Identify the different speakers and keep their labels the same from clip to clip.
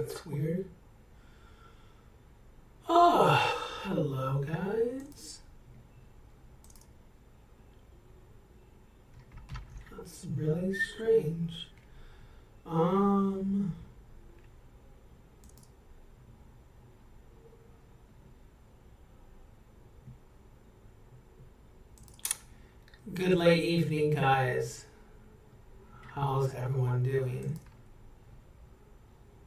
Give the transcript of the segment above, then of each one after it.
Speaker 1: that's weird. Oh, hello guys. That's really strange. Good late evening, guys. How's everyone doing?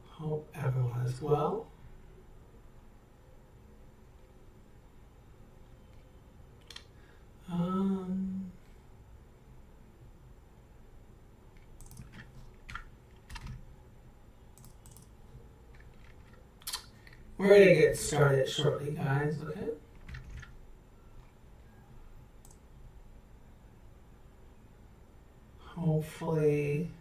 Speaker 1: Hope everyone is well. We're going to get started shortly, guys, okay? Hopefully,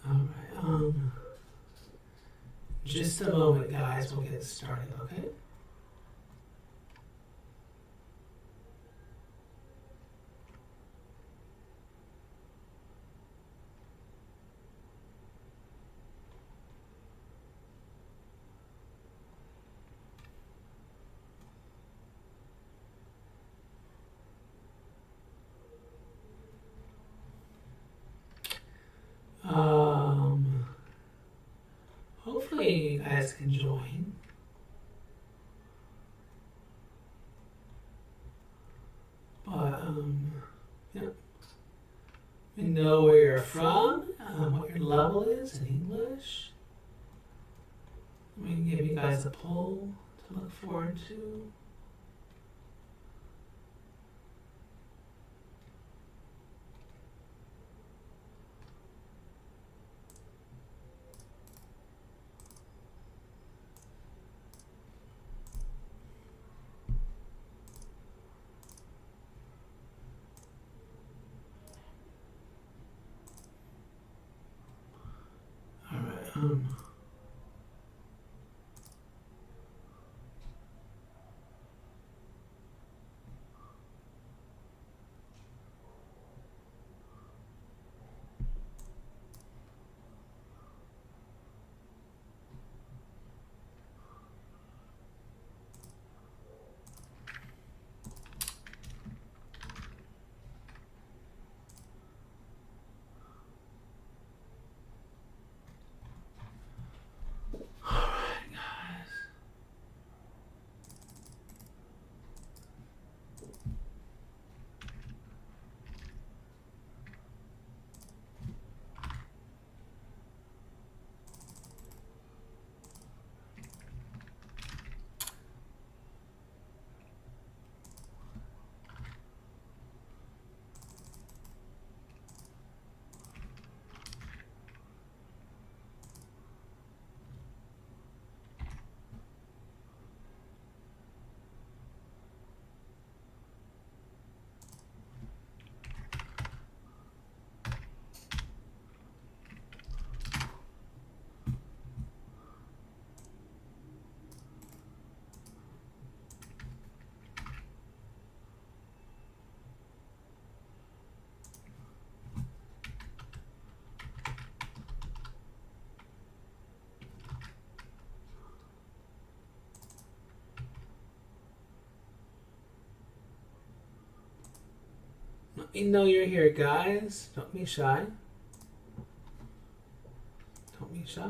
Speaker 1: all right, just a moment, guys, we'll get started, okay? Hopefully you guys can join. But, yeah. We know where you're from, what your level is in English. We can give you guys a poll to look forward to. All right, let me know you're here, guys. Don't be shy. Don't be shy.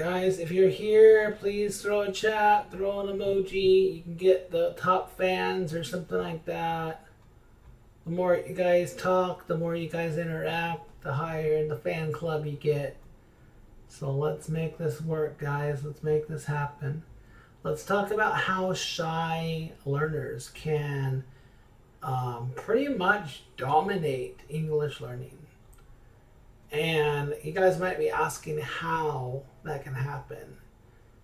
Speaker 1: guys, if you're here, please throw a chat, throw an emoji. You can get the top fans or something like that. The more you guys talk, the more you guys interact, the higher in the fan club you get. So let's make this work, guys. Let's make this happen. Let's talk about how shy learners can pretty much dominate English learning. And you guys might be asking how that can happen.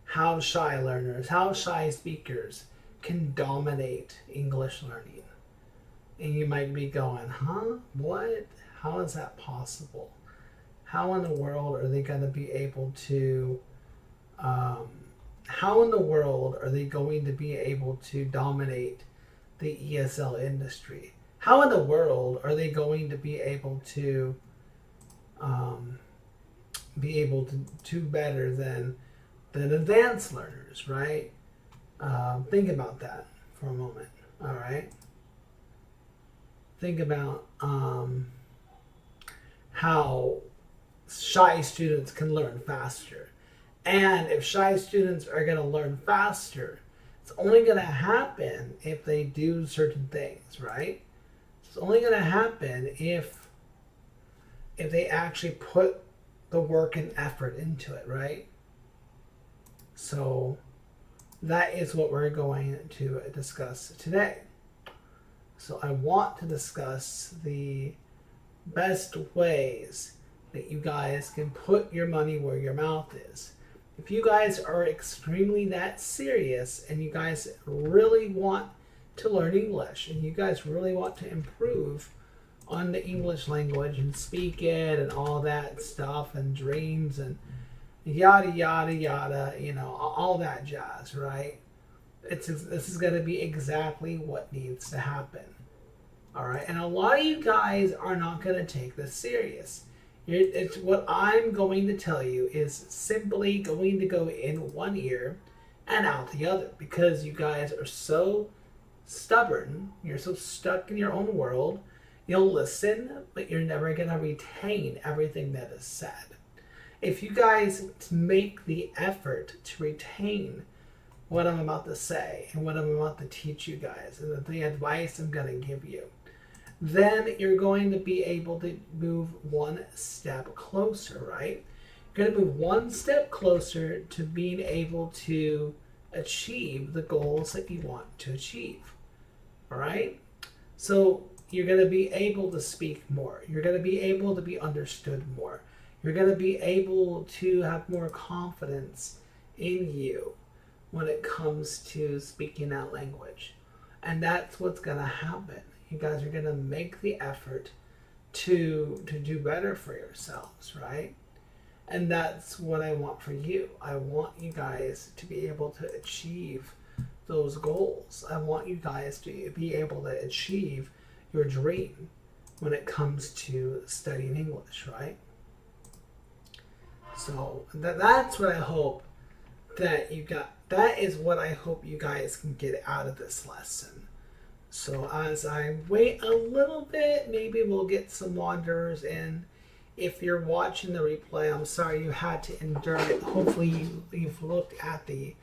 Speaker 1: How shy learners, how shy speakers can dominate English learning. And you might be going, huh? What? How is that possible? How in the world are they going to be able to, how in the world are they going to be able to dominate the ESL industry? How in the world are they going to be able to do better than advanced learners, right? Think about that for a moment, all right? Think about how shy students can learn faster. And if shy students are going to learn faster, it's only going to happen if they do certain things, right? It's only going to happen if they actually put the work and effort into it, right? So that is what we're going to discuss today. So I want to discuss the best ways that you guys can put your money where your mouth is. If you guys are extremely that serious and you guys really want to learn English and you guys really want to improve on the English language and speak it and all that stuff and dreams and yada yada yada, you know, all that jazz, right? This is going to be exactly what needs to happen. All right, and a lot of you guys are not going to take this serious. It's what I'm going to tell you is simply going to go in one ear and out the other because you guys are so stubborn. You're so stuck in your own world. You'll listen, but you're never going to retain everything that is said. If you guys make the effort to retain what I'm about to say and what I'm about to teach you guys and the advice I'm going to give you, then you're going to be able to move one step closer, right? You're going to move one step closer to being able to achieve the goals that you want to achieve, all right? So you're going to be able to speak more. You're going to be able to be understood more. You're going to be able to have more confidence in you when it comes to speaking that language. And that's what's going to happen. You guys are going to make the effort to do better for yourselves, right? And that's what I want for you. I want you guys to be able to achieve those goals. I want you guys to be able to achieve your dream when it comes to studying English, right? So that's what I hope that you got. That is what I hope you guys can get out of this lesson. So as I wait a little bit, maybe we'll get some wanderers in. If you're watching the replay, I'm sorry you had to endure it. Hopefully you've looked at the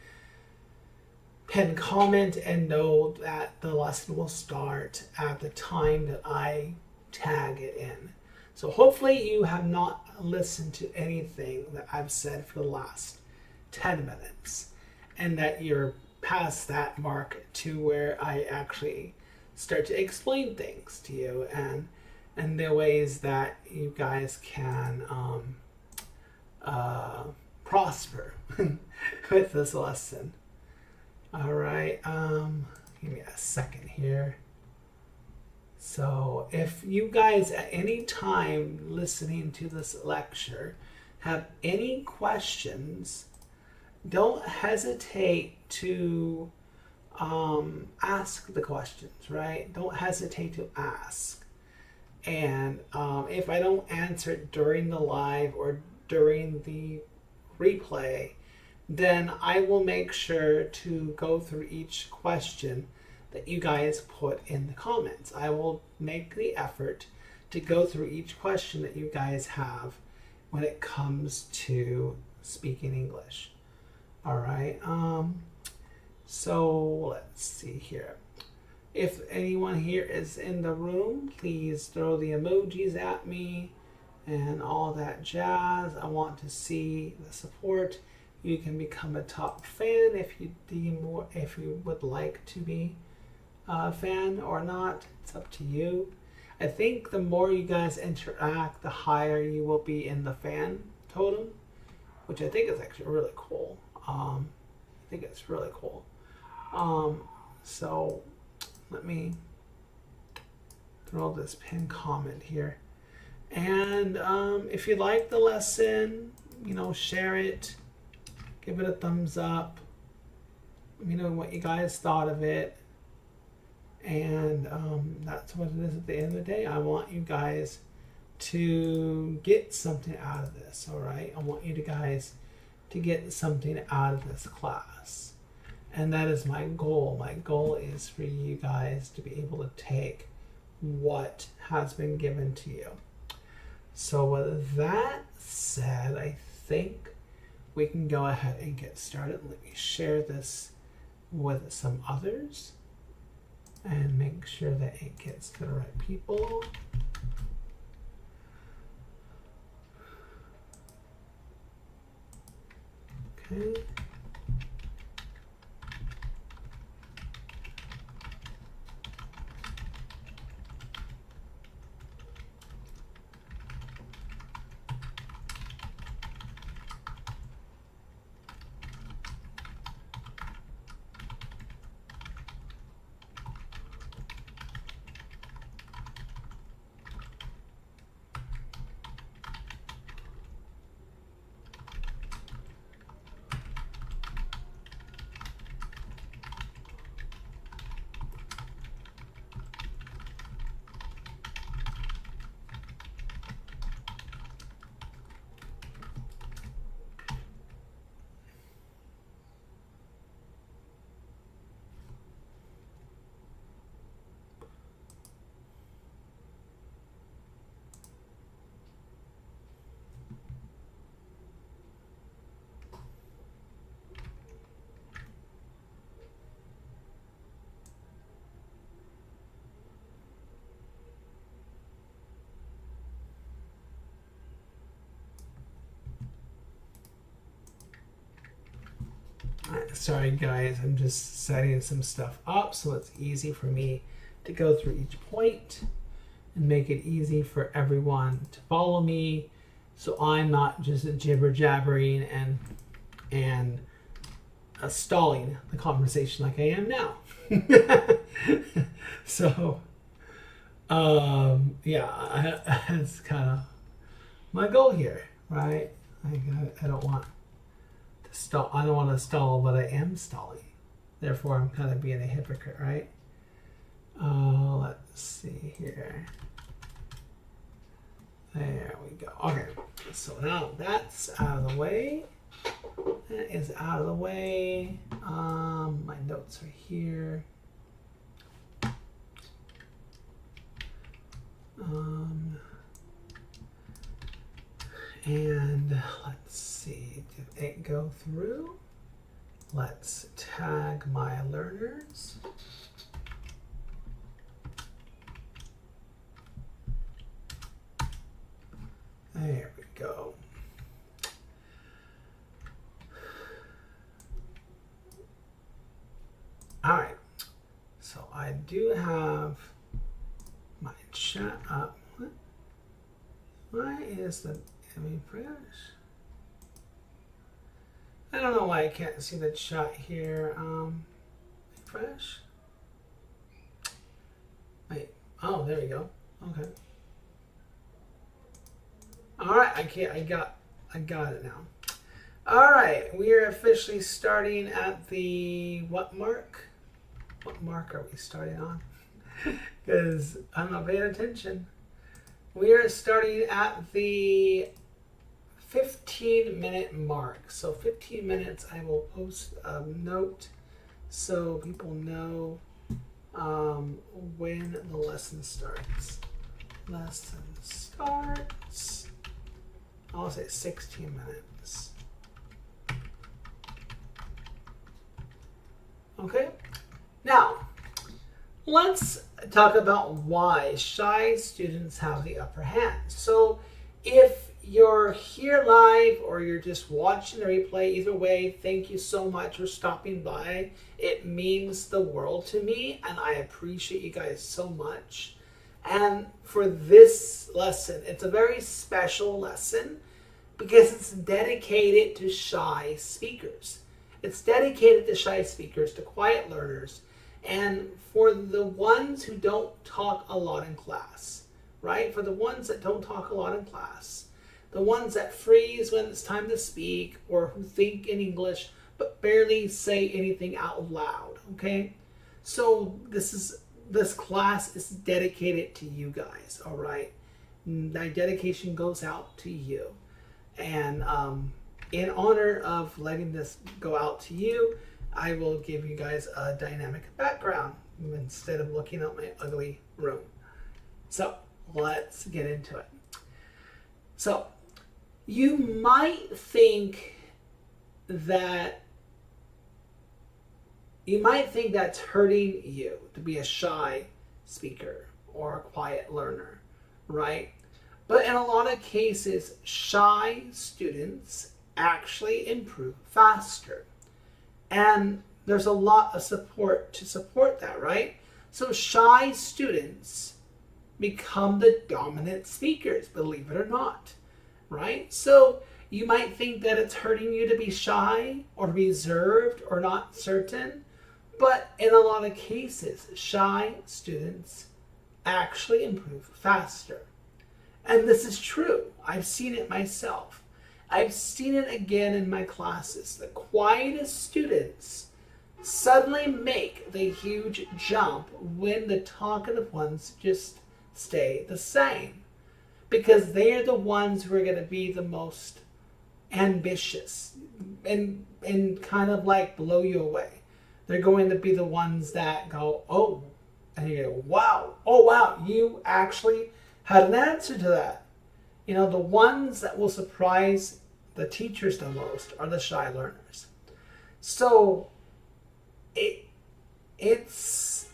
Speaker 1: pinned comment and know that the lesson will start at the time that I tag it in. So hopefully you have not listened to anything that I've said for the last 10 minutes and that you're past that mark to where I actually start to explain things to you and the ways that you guys can prosper with this lesson. All right, give me a second here. So if you guys at any time listening to this lecture have any questions, don't hesitate to ask the questions, right? Don't hesitate to ask. And if I don't answer it during the live or during the replay, then I will make sure to go through each question that you guys put in the comments. I will make the effort to go through each question that you guys have when it comes to speaking English. All right. So let's see here. If anyone here is in the room, please throw the emojis at me and all that jazz. I want to see the support. You can become a top fan if you if you would like to be a fan or not. It's up to you. I think the more you guys interact, the higher you will be in the fan totem, which I think is actually really cool. I think it's really cool. So let me throw this pinned comment here. And if you like the lesson, share it, give it a thumbs up. Let me know what you guys thought of it. And that's what it is at the end of the day. I want you guys to get something out of this, all right? I want you guys to get something out of this class. And that is my goal. My goal is for you guys to be able to take what has been given to you. So with that said, I think we can go ahead and get started. Let me share this with some others and make sure that it gets to the right people. Okay. Sorry guys, I'm just setting some stuff up so it's easy for me to go through each point and make it easy for everyone to follow me, so I'm not just jibber jabbering and stalling the conversation like I am now. So yeah, it's kind of my goal here, right? I don't want to stall. I don't want to stall, but I am stalling. Therefore, I'm kind of being a hypocrite, right? Let's see here. There we go. Okay, so now that's out of the way. That is out of the way. My notes are here. And let's see, did it go through? Let's tag my learners. There we go. All right, so I do have my chat up. What? Why is the fresh? I don't know why I can't see the chat here. Fresh. Wait. Oh, there we go. Okay. All right. I got it now. All right. We are officially starting at the what mark? What mark are we starting on? Because I'm not paying attention. We are starting at the 15-minute mark. So 15 minutes, I will post a note so people know when the lesson starts. Lesson starts, I'll say 16 minutes. Okay? Now, let's talk about why shy students have the upper hand. So, if you're here live or you're just watching the replay, either way, thank you so much for stopping by. It means the world to me, and I appreciate you guys so much. And for this lesson, it's a very special lesson because it's dedicated to shy speakers. It's dedicated to shy speakers, to quiet learners, and for the ones who don't talk a lot in class, right? For the ones that don't talk a lot in class, the ones that freeze when it's time to speak, or who think in English but barely say anything out loud, okay? So this class is dedicated to you guys, all right? My dedication goes out to you. And in honor of letting this go out to you, I will give you guys a dynamic background instead of looking at my ugly room. So let's get into it. So you might think that's hurting you to be a shy speaker or a quiet learner, right? But in a lot of cases, shy students actually improve faster. And there's a lot of support to support that, right? So shy students become the dominant speakers, believe it or not, right? So you might think that it's hurting you to be shy or reserved or not certain, but in a lot of cases, shy students actually improve faster. And this is true. I've seen it myself. I've seen it again in my classes. The quietest students suddenly make the huge jump when the talkative ones just stay the same. Because they are the ones who are going to be the most ambitious and kind of like blow you away. They're going to be the ones that go, oh, and you go, wow, oh wow, you actually had an answer to that. You know, the ones that will surprise the teachers the most are the shy learners. So it's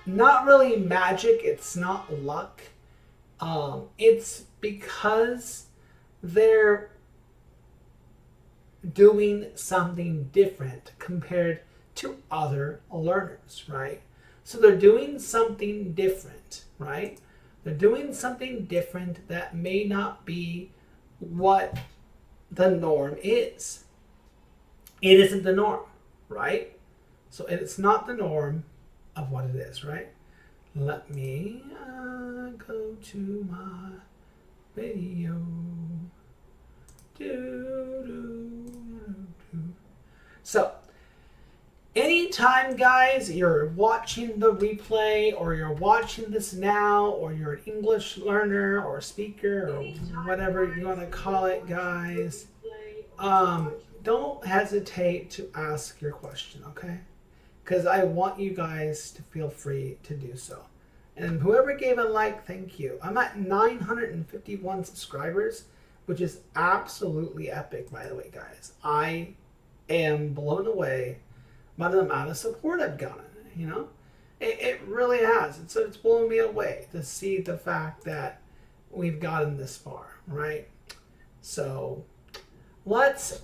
Speaker 1: not really magic. It's not luck. It's because they're doing something different compared to other learners, right? So they're doing something different, right? They're doing something different that may not be what the norm is. It isn't the norm, right? So it's not the norm of what it is, right? Let me go to my video. So, anytime, guys, you're watching the replay or you're watching this now or you're an English learner or speaker or whatever you want to call it, guys, don't hesitate to ask your question, okay? Because I want you guys to feel free to do so. And whoever gave a like, thank you. I'm at 951 subscribers, which is absolutely epic, by the way, guys. I am blown away by the amount of support I've gotten, you know? It really has. It's blown me away to see the fact that we've gotten this far, right? So let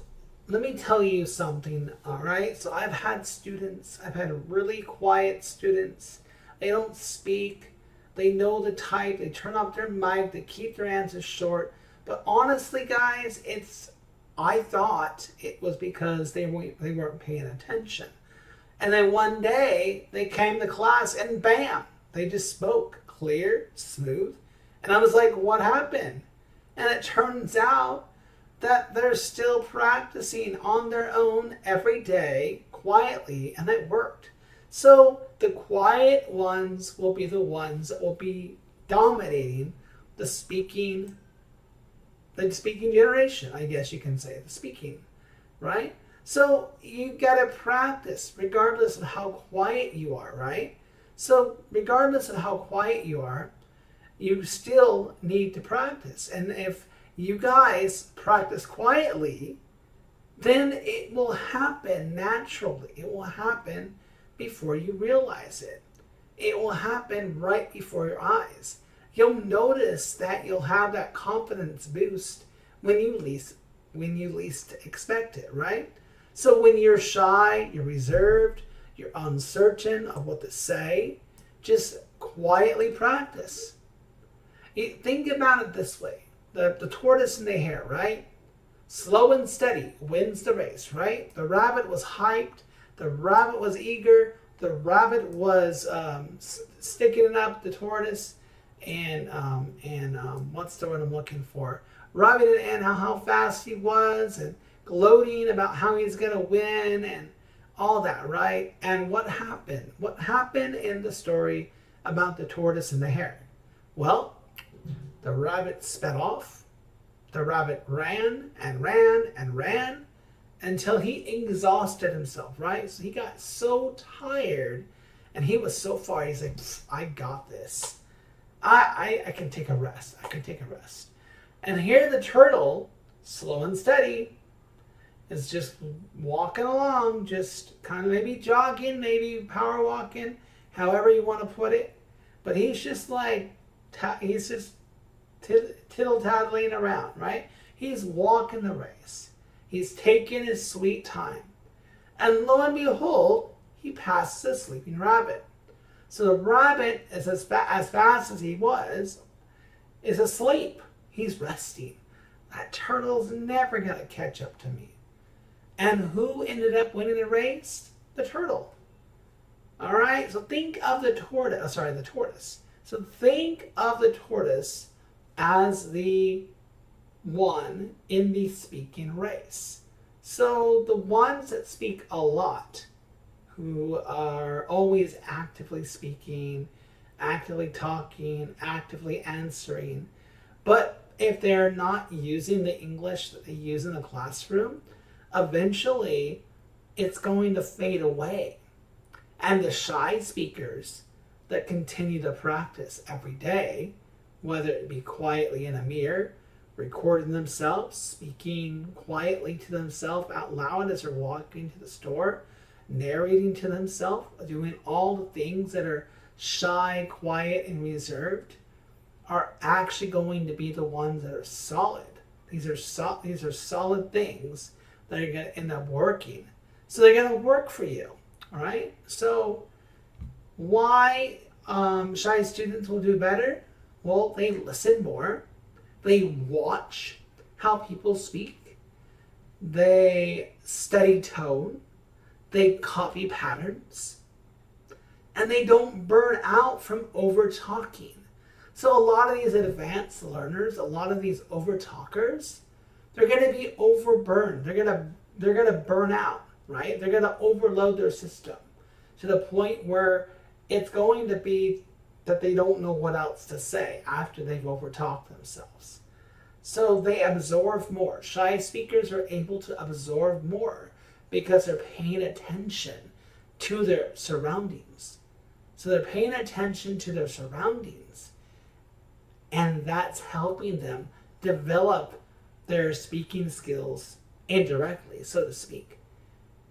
Speaker 1: me tell you something, all right? So I've had really quiet students. They don't speak. They know the type. They turn off their mic. They keep their answers short. But honestly, guys, I thought it was because they weren't paying attention. And then one day, they came to class and bam, they just spoke clear, smooth. And I was like, what happened? And it turns out that they're still practicing on their own every day, quietly, and it worked. So the quiet ones will be the ones that will be dominating the speaking generation, I guess you can say, the speaking, right? So you gotta practice regardless of how quiet you are, right? So regardless of how quiet you are, you still need to practice. And if you guys practice quietly, then it will happen naturally. It will happen before you realize it. It will happen right before your eyes. You'll notice that you'll have that confidence boost when you least expect it, right? So when you're shy, you're reserved, you're uncertain of what to say, just quietly practice. Think about it this way. The tortoise and the hare, right? Slow and steady wins the race, right? The rabbit was hyped. The rabbit was eager. The rabbit was sticking it up the tortoise. And what's the word I'm looking for? Rubbing it in how fast he was and gloating about how he's going to win and all that, right? And what happened? What happened in the story about the tortoise and the hare? Well, the rabbit sped off. The rabbit ran and ran and ran until he exhausted himself, right? So he got so tired and he was so far, he's like, I got this. I can take a rest. I can take a rest. And here the turtle, slow and steady, is just walking along, just kind of maybe jogging, maybe power walking, however you want to put it. But he's just like, he's just tittle-tattling around, right? He's walking the race. He's taking his sweet time. And lo and behold, he passes a sleeping rabbit. So the rabbit, is as fast as he was, is asleep. He's resting. That turtle's never going to catch up to me. And who ended up winning the race? The turtle. All right? So think of the tortoise. So think of the tortoise as the one in the speaking race. So the ones that speak a lot, who are always actively speaking, actively talking, actively answering. But if they're not using the English that they use in the classroom, eventually it's going to fade away. And the shy speakers that continue to practice every day, whether it be quietly in a mirror, recording themselves, speaking quietly to themselves out loud as they're walking to the store, narrating to themselves, doing all the things that are shy, quiet, and reserved, are actually going to be the ones that are solid. These are solid things that are going to end up working. So they're going to work for you, all right? So why shy students will do better? Well, they listen more. They watch how people speak. They study tone. They copy patterns. And they don't burn out from over talking. So a lot of these advanced learners, a lot of these over talkers, they're going to be overburned. They're going to burn out, right? They're going to overload their system to the point where it's going to be that they don't know what else to say after they've overtalked themselves. So they absorb more. Shy speakers are able to absorb more because they're paying attention to their surroundings. So they're paying attention to their surroundings. And that's helping them develop their speaking skills indirectly, so to speak.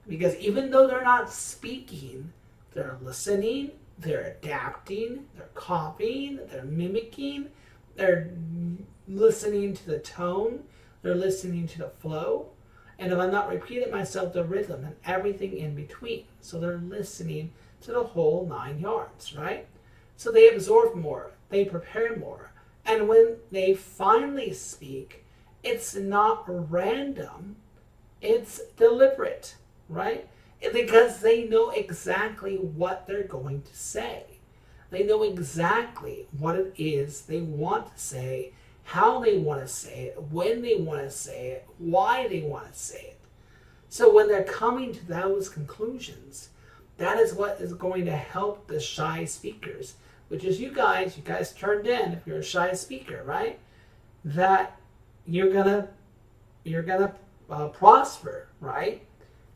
Speaker 1: Because even though they're not speaking, they're listening, they're adapting, they're copying, they're mimicking, they're listening to the tone, they're listening to the flow, and if I'm not repeating myself, the rhythm and everything in between. So they're listening to the whole 9 yards, right? So they absorb more, they prepare more, and when they finally speak, it's not random, it's deliberate, right? Because they know exactly what they're going to say. They know exactly what it is they want to say, how they want to say it, when they want to say it, why they want to say it. So when they're coming to those conclusions, that is what is going to help the shy speakers, which is you guys turned in, if you're a shy speaker, right? That you're gonna prosper, right?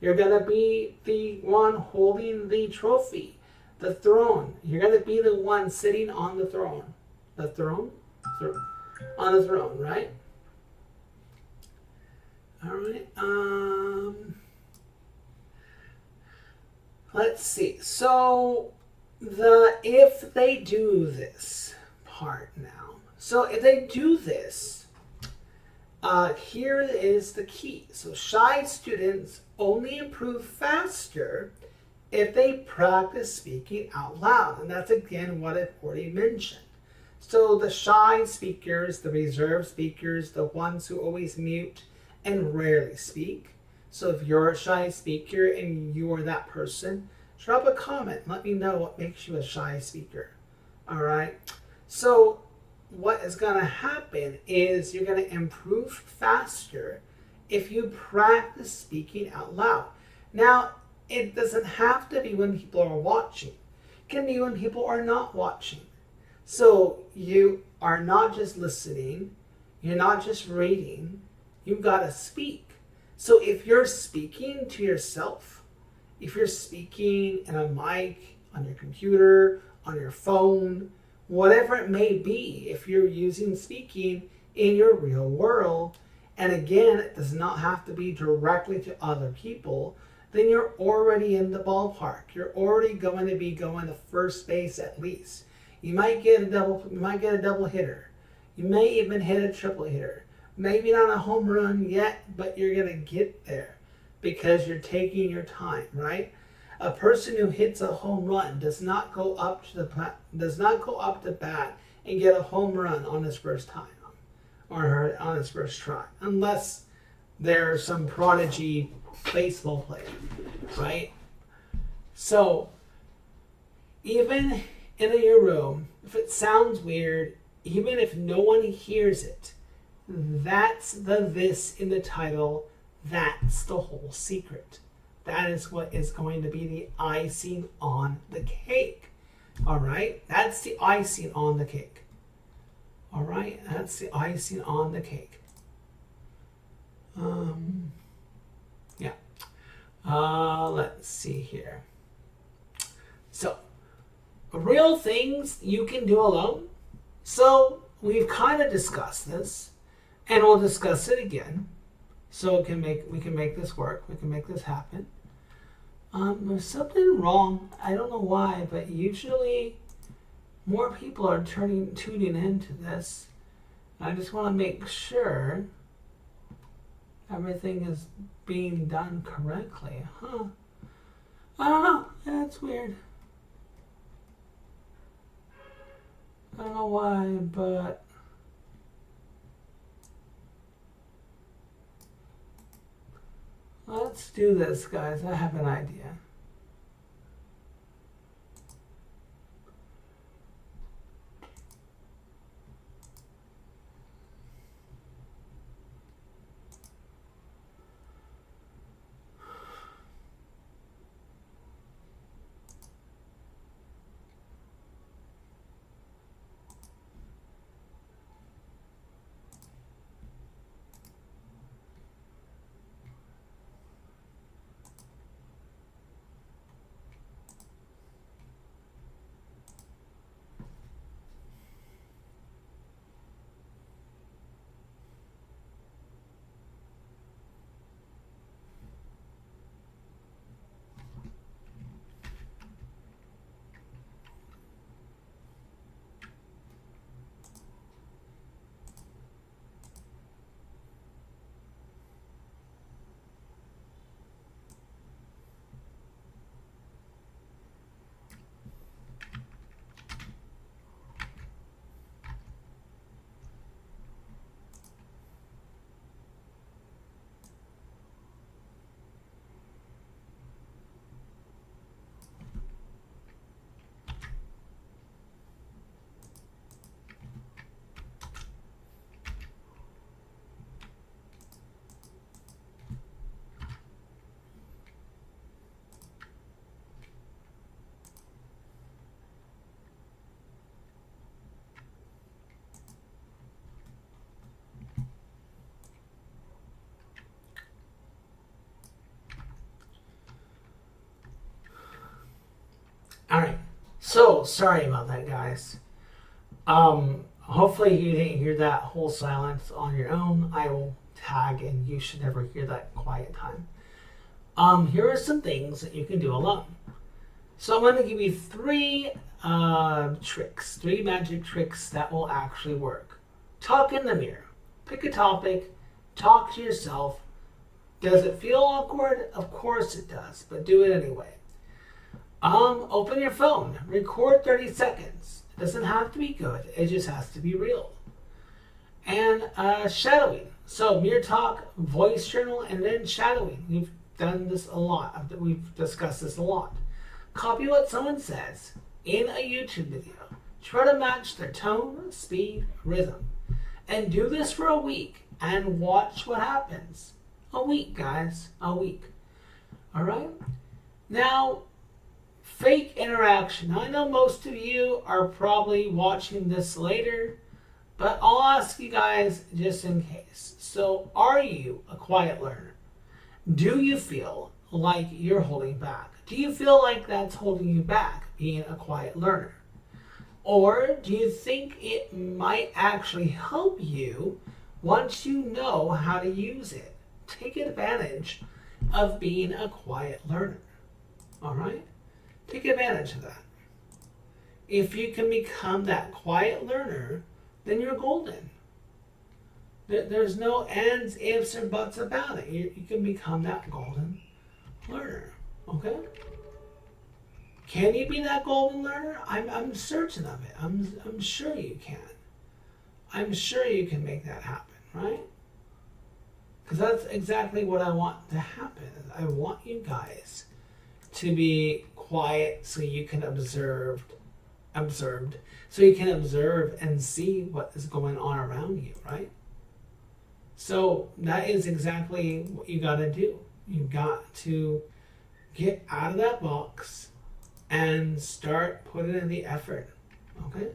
Speaker 1: You're gonna be the one holding the trophy, the throne. You're gonna be the one sitting on the throne. On the throne, right? All right. Let's see. So if they do this part now. So if they do this, here is the key. So shy students only improve faster if they practice speaking out loud. And that's again what I've already mentioned. So the shy speakers, the reserved speakers, the ones who always mute and rarely speak. So if you're a shy speaker and you're that person, drop a comment. Let me know what makes you a shy speaker. All right. So what is going to happen is you're going to improve faster if you practice speaking out loud. Now, it doesn't have to be when people are watching. It can be when people are not watching. So you are not just listening, you're not just reading, you've got to speak. So if you're speaking to yourself, if you're speaking in a mic, on your computer, on your phone, whatever it may be, if you're using speaking in your real world, and again, it does not have to be directly to other people, then you're already in the ballpark. You're already going to be going to first base at least. You might get a double hitter. You may even hit a triple hitter. Maybe not a home run yet, but you're going to get there because you're taking your time, right? A person who hits a home run does not go up to bat and get a home run on his first time or on his first try, unless they're some prodigy baseball player, right? So even in your room, if it sounds weird, even if no one hears it, that's the this in the title. That's the whole secret. That is what is going to be the icing on the cake. All right? That's the icing on the cake. All right? That's the icing on the cake. Yeah. Let's see here. So, real things you can do alone. So, we've kind of discussed this, and we'll discuss it again. So we can make this work. We can make this happen. There's something wrong. I don't know why, but usually more people are tuning into this. I just want to make sure everything is being done correctly. I don't know. That's weird. I don't know why, but let's do this, guys. I have an idea. All right. So sorry about that, guys. Hopefully you didn't hear that whole silence on your own. I will tag and you should never hear that quiet time. Here are some things that you can do alone. So I'm going to give you three tricks, three magic tricks that will actually work. Talk in the mirror. Pick a topic. Talk to yourself. Does it feel awkward? Of course it does, but do it anyway. Open your phone. Record 30 seconds. It doesn't have to be good. It just has to be real. And shadowing. So mirror talk, voice journal, and then shadowing. We've done this a lot. We've discussed this a lot. Copy what someone says in a YouTube video. Try to match their tone, speed, rhythm. And do this for a week and watch what happens. A week, guys. A week. All right? Now, fake interaction. Now, I know most of you are probably watching this later, but I'll ask you guys just in case. So, are you a quiet learner? Do you feel like you're holding back? Do you feel like that's holding you back, being a quiet learner? Or do you think it might actually help you once you know how to use it? Take advantage of being a quiet learner. All right? Take advantage of that. If you can become that quiet learner, then you're golden. There's no ands, ifs, or buts about it. You can become that golden learner. Okay? Can you be that golden learner? I'm certain of it. I'm sure you can. I'm sure you can make that happen, right? Because that's exactly what I want to happen. I want you guys to be quiet so you can observe and see what is going on around you, right? So that is exactly what you got to do. You got to get out of that box and start putting in the effort, okay?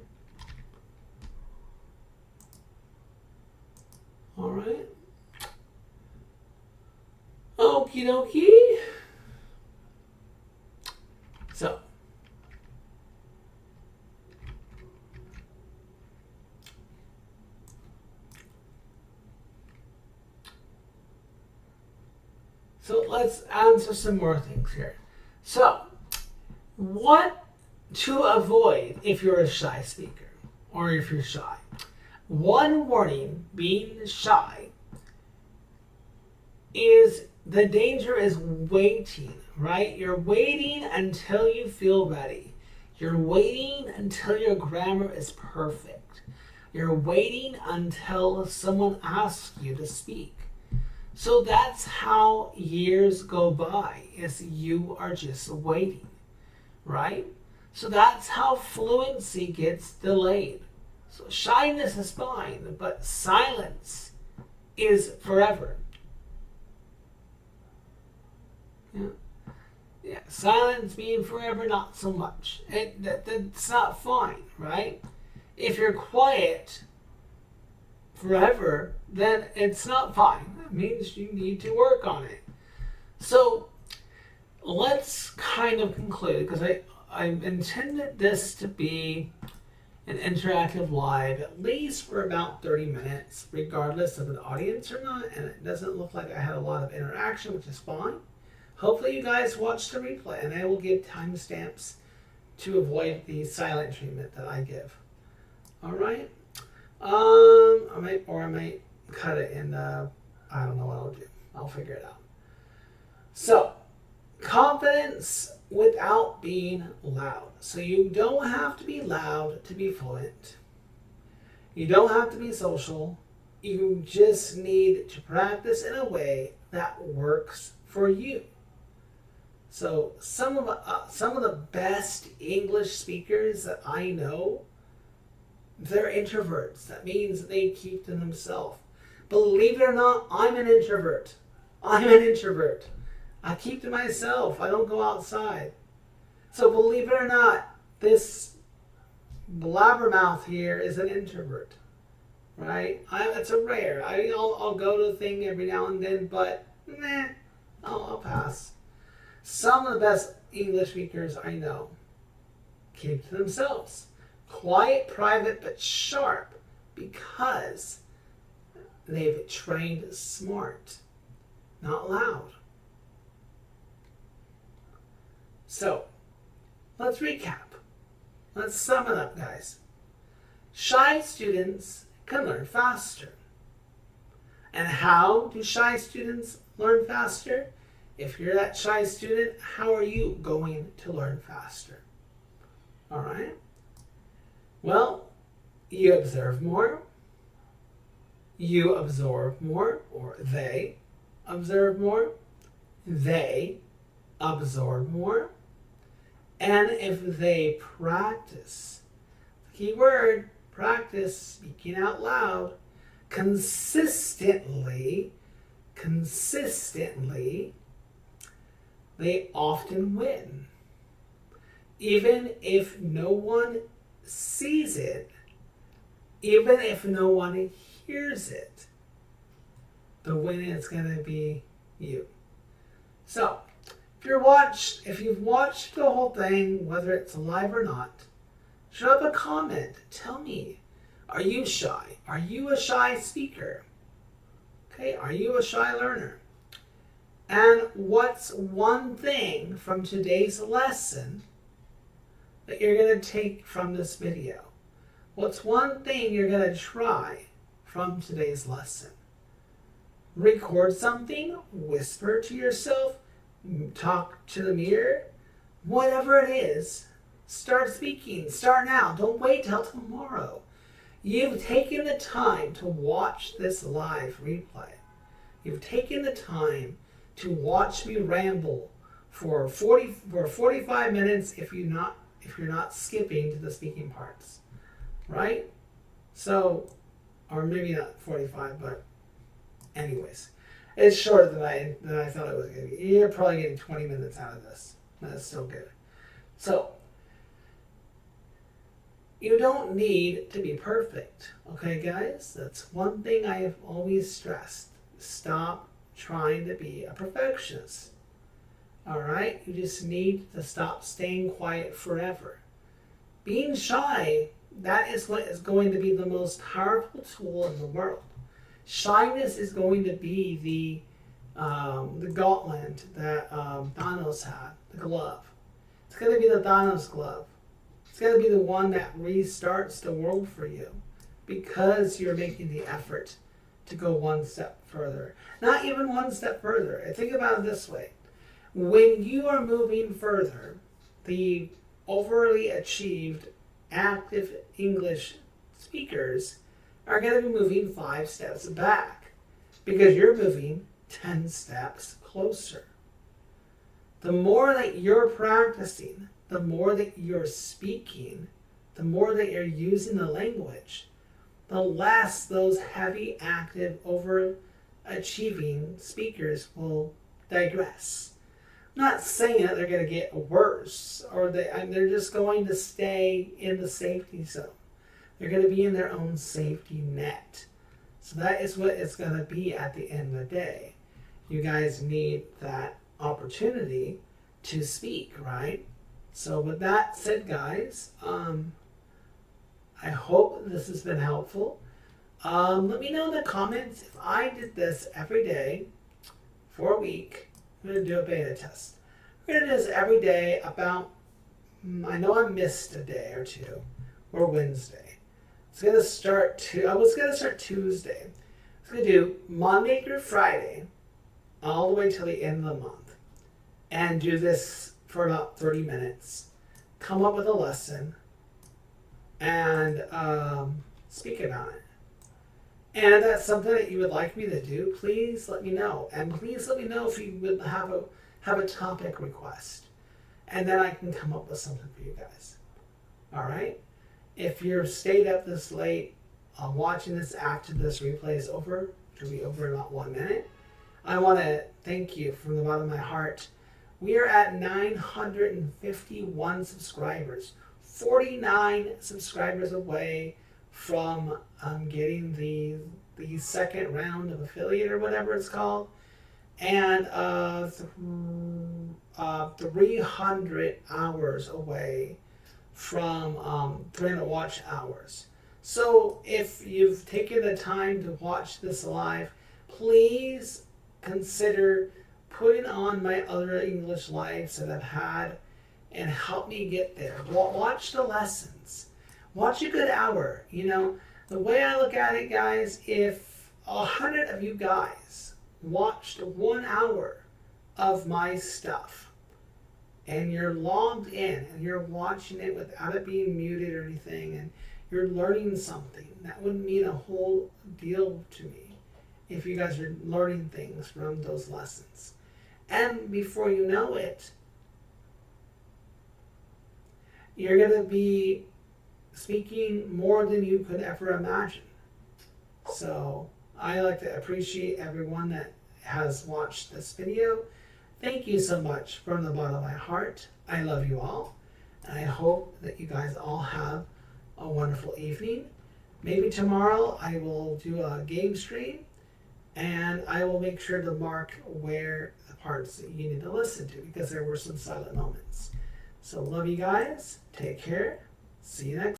Speaker 1: All right. Okie dokie. So let's answer some more things here. So, what to avoid if you're a shy speaker or if you're shy? One warning, being shy, is the danger is waiting, right? You're waiting until you feel ready. You're waiting until your grammar is perfect. You're waiting until someone asks you to speak. So that's how years go by, is you are just waiting, right? So that's how fluency gets delayed. So shyness is fine, but silence is forever. Yeah, silence being forever, not so much. That's not fine, right? If you're quiet forever, then it's not fine. That means you need to work on it. So let's kind of conclude, because I intended this to be an interactive live at least for about 30 minutes, regardless of an audience or not, and it doesn't look like I had a lot of interaction, which is fine. Hopefully you guys watch the replay, and I will give timestamps to avoid the silent treatment that I give. All right? I might cut it in, I don't know what I'll do. I'll figure it out. So, confidence without being loud. So you don't have to be loud to be fluent. You don't have to be social. You just need to practice in a way that works for you. So some of the best English speakers that I know, they're introverts. That means they keep to themselves. Believe it or not, I'm an introvert. I keep to myself. I don't go outside. So believe it or not, this blabbermouth here is an introvert, right? It's a rare. I'll go to the thing every now and then, but I'll pass. Some of the best English speakers I know keep to themselves. Quiet, private, but sharp, because they've trained smart, not loud. So, let's recap. Let's sum it up, guys. Shy students can learn faster. And how do shy students learn faster? If you're that shy student, how are you going to learn faster? All right? Well, you observe more, you absorb more, or they observe more, they absorb more, and if they practice, key word, practice speaking out loud consistently, they often win. Even if no one sees it, even if no one hears it, the win is going to be you. So, if you've watched the whole thing, whether it's live or not, drop a comment. Tell me, are you shy? Are you a shy speaker? Okay, are you a shy learner? And what's one thing from today's lesson that you're going to take from this video? What's one thing you're going to try from today's lesson? Record something, whisper to yourself, talk to the mirror, whatever it is, start speaking. Start now. Don't wait till tomorrow. You've taken the time to watch this live replay. You've taken the time to watch me ramble for 45 minutes if you're not skipping to the speaking parts, right? So, or maybe not 45, but anyways, it's shorter than I thought it was going to be. You're probably getting 20 minutes out of this. That's still good. So, you don't need to be perfect, okay, guys? That's one thing I have always stressed. Stop trying to be a perfectionist. All right? You just need to stop staying quiet forever. Being shy, that is what is going to be the most powerful tool in the world. Shyness is going to be the gauntlet that Thanos had, the glove. It's going to be the Thanos glove. It's going to be the one that restarts the world for you because you're making the effort to go one step further. Not even one step further. I think about it this way. When you are moving further, the overly achieved, active English speakers are going to be moving 5 steps back because you're moving 10 steps closer. The more that you're practicing, the more that you're speaking, the more that you're using the language, the less those heavy, active, overachieving speakers will digress. I'm not saying that they're going to get worse or they're just going to stay in the safety zone. They're going to be in their own safety net. So that is what it's going to be at the end of the day. You guys need that opportunity to speak, right? So with that said, guys, I hope this has been helpful. Let me know in the comments if I did this every day for a week. I'm going to do a beta test. We're going to do this every day about, I know I missed a day or two, or Wednesday. I was going to start Tuesday. I was going to do Monday through Friday, all the way till the end of the month, and do this for about 30 minutes. Come up with a lesson, and speak about it. And if that's something that you would like me to do, please let me know. And please let me know if you would have a topic request. And then I can come up with something for you guys. All right? If you're stayed up this late, watching this after this replay is over, it'll be over in about 1 minute, I want to thank you from the bottom of my heart. We are at 951 subscribers. 49 subscribers away from getting the second round of affiliate or whatever it's called, and 300 hours away from 300 watch hours. So if you've taken the time to watch this live, please consider putting on my other English lives that I've had and help me get there. Watch the lessons. Watch a good hour. You know, the way I look at it, guys, if 100 of you guys watched 1 hour of my stuff and you're logged in and you're watching it without it being muted or anything and you're learning something, that would mean a whole deal to me if you guys are learning things from those lessons. And before you know it, you're going to be speaking more than you could ever imagine. So I like to appreciate everyone that has watched this video. Thank you so much from the bottom of my heart. I love you all. And I hope that you guys all have a wonderful evening. Maybe tomorrow I will do a game stream and I will make sure to mark where the parts that you need to listen to, because there were some silent moments. So love you guys. Take care. See you next